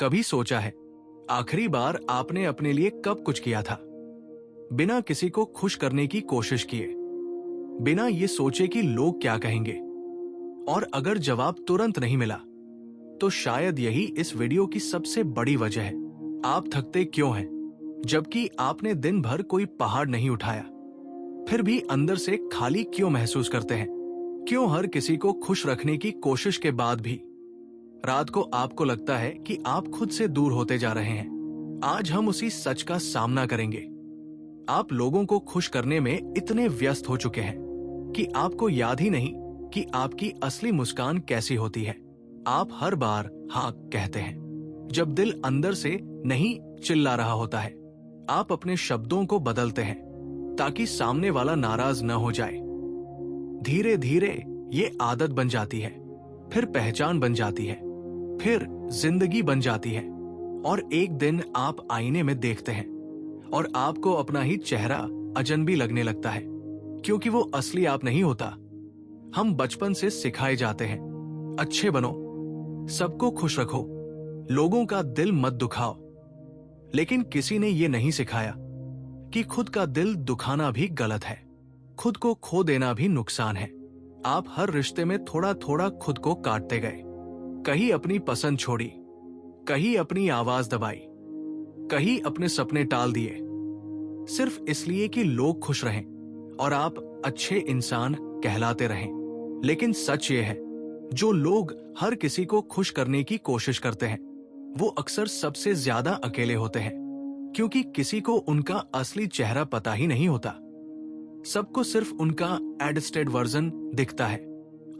कभी सोचा है आखिरी बार आपने अपने लिए कब कुछ किया था, बिना किसी को खुश करने की कोशिश किए, बिना ये सोचे कि लोग क्या कहेंगे? और अगर जवाब तुरंत नहीं मिला तो शायद यही इस वीडियो की सबसे बड़ी वजह है। आप थकते क्यों हैं जबकि आपने दिन भर कोई पहाड़ नहीं उठाया? फिर भी अंदर से खाली क्यों महसूस करते हैं? क्यों हर किसी को खुश रखने की कोशिश के बाद भी रात को आपको लगता है कि आप खुद से दूर होते जा रहे हैं? आज हम उसी सच का सामना करेंगे। आप लोगों को खुश करने में इतने व्यस्त हो चुके हैं कि आपको याद ही नहीं कि आपकी असली मुस्कान कैसी होती है। आप हर बार हाँ कहते हैं जब दिल अंदर से नहीं चिल्ला रहा होता है। आप अपने शब्दों को बदलते हैं ताकि सामने वाला नाराज न हो जाए। धीरे धीरे ये आदत बन जाती है, फिर पहचान बन जाती है, फिर जिंदगी बन जाती है। और एक दिन आप आईने में देखते हैं और आपको अपना ही चेहरा अजनबी लगने लगता है, क्योंकि वो असली आप नहीं होता। हम बचपन से सिखाए जाते हैं, अच्छे बनो, सबको खुश रखो, लोगों का दिल मत दुखाओ। लेकिन किसी ने ये नहीं सिखाया कि खुद का दिल दुखाना भी गलत है, खुद को खो देना भी नुकसान है। आप हर रिश्ते में थोड़ा थोड़ा खुद को काटते गए। कहीं अपनी पसंद छोड़ी, कहीं अपनी आवाज दबाई, कहीं अपने सपने टाल दिए, सिर्फ इसलिए कि लोग खुश रहें और आप अच्छे इंसान कहलाते रहें। लेकिन सच ये है, जो लोग हर किसी को खुश करने की कोशिश करते हैं वो अक्सर सबसे ज्यादा अकेले होते हैं, क्योंकि किसी को उनका असली चेहरा पता ही नहीं होता। सबको सिर्फ उनका एडस्टेड वर्जन दिखता है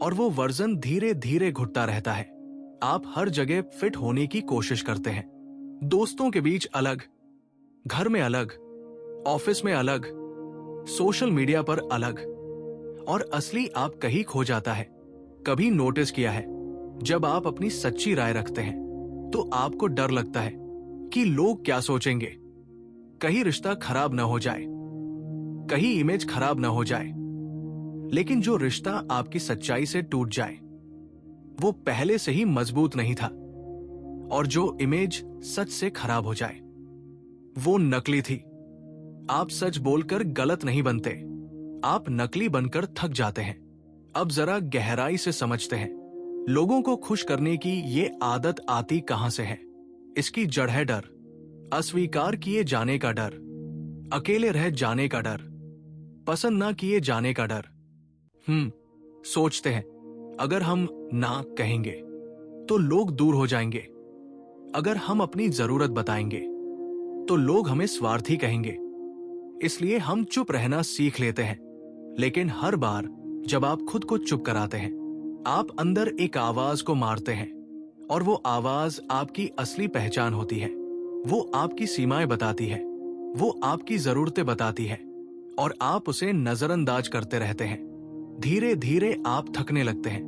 और वो वर्जन धीरे धीरे घुटता रहता है। आप हर जगह फिट होने की कोशिश करते हैं, दोस्तों के बीच अलग, घर में अलग, ऑफिस में अलग, सोशल मीडिया पर अलग, और असली आप कहीं खो जाता है। कभी नोटिस किया है, जब आप अपनी सच्ची राय रखते हैं तो आपको डर लगता है कि लोग क्या सोचेंगे, कहीं रिश्ता खराब ना हो जाए, कहीं इमेज खराब ना हो जाए। लेकिन जो रिश्ता आपकी सच्चाई से टूट जाए वो पहले से ही मजबूत नहीं था, और जो इमेज सच से खराब हो जाए वो नकली थी। आप सच बोलकर गलत नहीं बनते, आप नकली बनकर थक जाते हैं। अब जरा गहराई से समझते हैं, लोगों को खुश करने की ये आदत आती कहां से है? इसकी जड़ है डर, अस्वीकार किए जाने का डर, अकेले रह जाने का डर, पसंद ना किए जाने का डर। सोचते हैं अगर हम ना कहेंगे तो लोग दूर हो जाएंगे, अगर हम अपनी जरूरत बताएंगे तो लोग हमें स्वार्थी कहेंगे, इसलिए हम चुप रहना सीख लेते हैं। लेकिन हर बार जब आप खुद को चुप कराते हैं, आप अंदर एक आवाज को मारते हैं, और वो आवाज आपकी असली पहचान होती है। वो आपकी सीमाएं बताती है, वो आपकी जरूरतें बताती है, और आप उसे नजरअंदाज करते रहते हैं। धीरे धीरे आप थकने लगते हैं,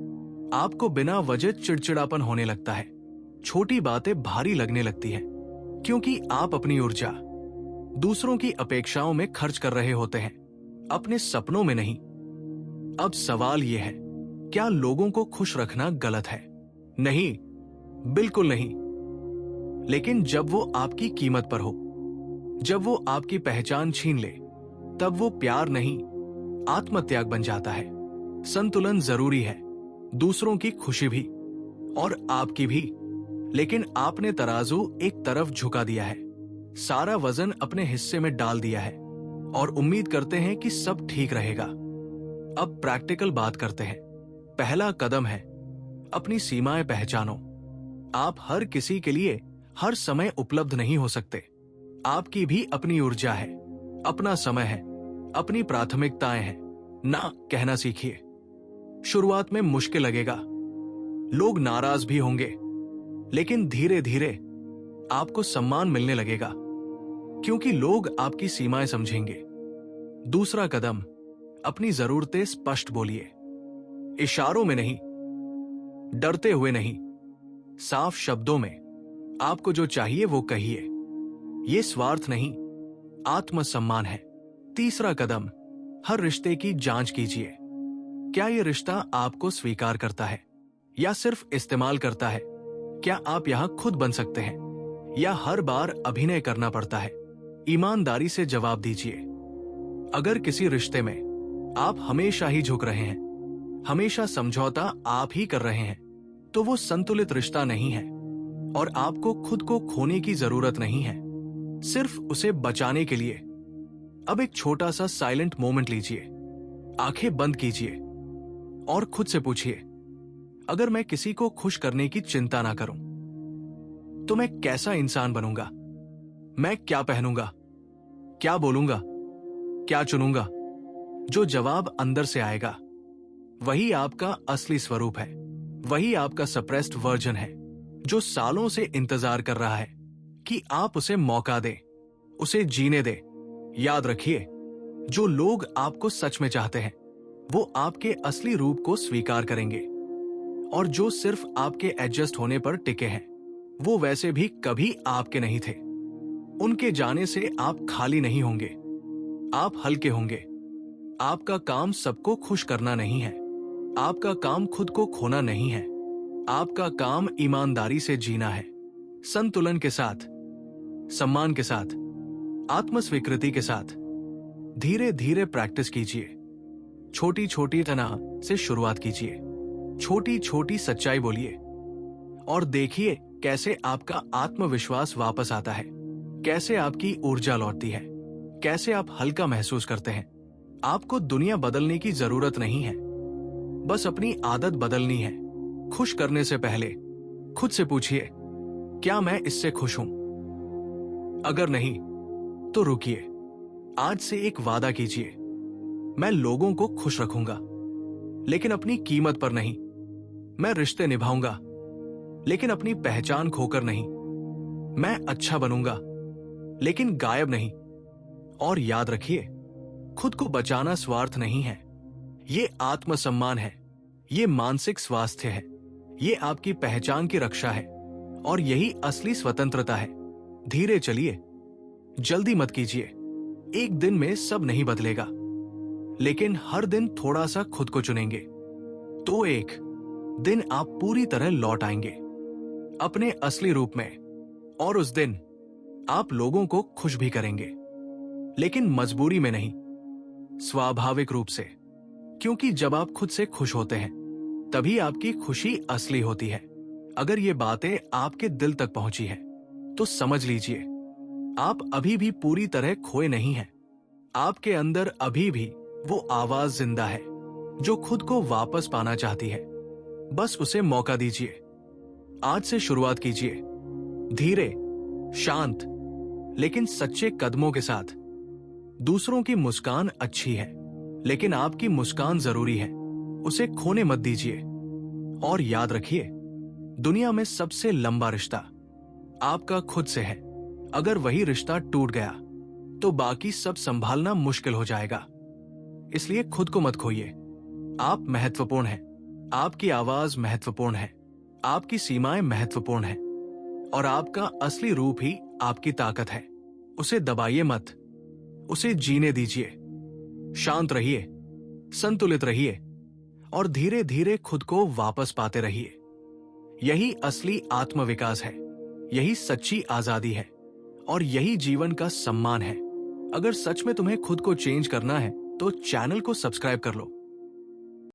आपको बिना वजह चिड़चिड़ापन होने लगता है, छोटी बातें भारी लगने लगती हैं, क्योंकि आप अपनी ऊर्जा दूसरों की अपेक्षाओं में खर्च कर रहे होते हैं, अपने सपनों में नहीं। अब सवाल यह है, क्या लोगों को खुश रखना गलत है? नहीं, बिल्कुल नहीं। लेकिन जब वो आपकी कीमत पर हो, जब वो आपकी पहचान छीन ले, तब वो प्यार नहीं, आत्मत्याग बन जाता है। संतुलन जरूरी है, दूसरों की खुशी भी और आपकी भी। लेकिन आपने तराजू एक तरफ झुका दिया है, सारा वजन अपने हिस्से में डाल दिया है, और उम्मीद करते हैं कि सब ठीक रहेगा। अब प्रैक्टिकल बात करते हैं। पहला कदम है, अपनी सीमाएं पहचानो। आप हर किसी के लिए हर समय उपलब्ध नहीं हो सकते। आपकी भी अपनी ऊर्जा है, अपना समय है, अपनी प्राथमिकताएं हैं। ना कहना सीखिए। शुरुआत में मुश्किल लगेगा, लोग नाराज भी होंगे, लेकिन धीरे धीरे आपको सम्मान मिलने लगेगा, क्योंकि लोग आपकी सीमाएं समझेंगे। दूसरा कदम, अपनी जरूरतें स्पष्ट बोलिए, इशारों में नहीं, डरते हुए नहीं, साफ शब्दों में। आपको जो चाहिए वो कहिए, ये स्वार्थ नहीं, आत्मसम्मान है। तीसरा कदम, हर रिश्ते की जांच कीजिए। क्या ये रिश्ता आपको स्वीकार करता है या सिर्फ इस्तेमाल करता है? क्या आप यहां खुद बन सकते हैं? या हर बार अभिनय करना पड़ता है? ईमानदारी से जवाब दीजिए। अगर किसी रिश्ते में आप हमेशा ही झुक रहे हैं, हमेशा समझौता आप ही कर रहे हैं, तो वो संतुलित रिश्ता नहीं है और आपको खुद को खोने की जरूरत नहीं है, सिर्फ उसे बचाने के लिए। अब एक छोटा सा साइलेंट मोमेंट लीजिए, आंखें बंद कीजिए और खुद से पूछिए, अगर मैं किसी को खुश करने की चिंता ना करूं तो मैं कैसा इंसान बनूंगा? मैं क्या पहनूंगा, क्या बोलूंगा, क्या चुनूंगा? जो जवाब अंदर से आएगा वही आपका असली स्वरूप है, वही आपका सप्रेस्ड वर्जन है, जो सालों से इंतजार कर रहा है कि आप उसे मौका दें, उसे जीने दें। याद रखिए, जो लोग आपको सच में चाहते हैं वो आपके असली रूप को स्वीकार करेंगे, और जो सिर्फ आपके एडजस्ट होने पर टिके हैं वो वैसे भी कभी आपके नहीं थे। उनके जाने से आप खाली नहीं होंगे, आप हल्के होंगे। आपका काम सबको खुश करना नहीं है, आपका काम खुद को खोना नहीं है। आपका काम ईमानदारी से जीना है, संतुलन के साथ, सम्मान के साथ, आत्मस्वीकृति के साथ। धीरे धीरे प्रैक्टिस कीजिए, छोटी छोटी तनाव से शुरुआत कीजिए, छोटी छोटी सच्चाई बोलिए और देखिए कैसे आपका आत्मविश्वास वापस आता है, कैसे आपकी ऊर्जा लौटती है, कैसे आप हल्का महसूस करते हैं। आपको दुनिया बदलने की जरूरत नहीं है, बस अपनी आदत बदलनी है। खुश करने से पहले खुद से पूछिए, क्या मैं इससे खुश हूं? अगर नहीं तो रुकिए। आज से एक वादा कीजिए, मैं लोगों को खुश रखूंगा लेकिन अपनी कीमत पर नहीं। मैं रिश्ते निभाऊंगा लेकिन अपनी पहचान खोकर नहीं। मैं अच्छा बनूंगा लेकिन गायब नहीं। और याद रखिए, खुद को बचाना स्वार्थ नहीं है, ये आत्मसम्मान है, ये मानसिक स्वास्थ्य है, ये आपकी पहचान की रक्षा है और यही असली स्वतंत्रता है। धीरे चलिए, जल्दी मत कीजिए। एक दिन में सब नहीं बदलेगा, लेकिन हर दिन थोड़ा सा खुद को चुनेंगे तो एक दिन आप पूरी तरह लौट आएंगे अपने असली रूप में। और उस दिन आप लोगों को खुश भी करेंगे, लेकिन मजबूरी में नहीं, स्वाभाविक रूप से। क्योंकि जब आप खुद से खुश होते हैं तभी आपकी खुशी असली होती है। अगर ये बातें आपके दिल तक पहुंची है तो समझ लीजिए, आप अभी भी पूरी तरह खोए नहीं हैं। आपके अंदर अभी भी वो आवाज जिंदा है जो खुद को वापस पाना चाहती है। बस उसे मौका दीजिए। आज से शुरुआत कीजिए, धीरे, शांत लेकिन सच्चे कदमों के साथ। दूसरों की मुस्कान अच्छी है, लेकिन आपकी मुस्कान जरूरी है, उसे खोने मत दीजिए। और याद रखिए, दुनिया में सबसे लंबा रिश्ता आपका खुद से है। अगर वही रिश्ता टूट गया तो बाकी सब संभालना मुश्किल हो जाएगा। इसलिए खुद को मत खोइए। आप महत्वपूर्ण हैं, आपकी आवाज महत्वपूर्ण है, आपकी सीमाएं महत्वपूर्ण हैं और आपका असली रूप ही आपकी ताकत है। उसे दबाइए मत, उसे जीने दीजिए। शांत रहिए, संतुलित रहिए और धीरे धीरे खुद को वापस पाते रहिए। यही असली आत्मविकास है, यही सच्ची आजादी है और यही जीवन का सम्मान है। अगर सच में तुम्हें खुद को चेंज करना है तो चैनल को सब्सक्राइब कर लो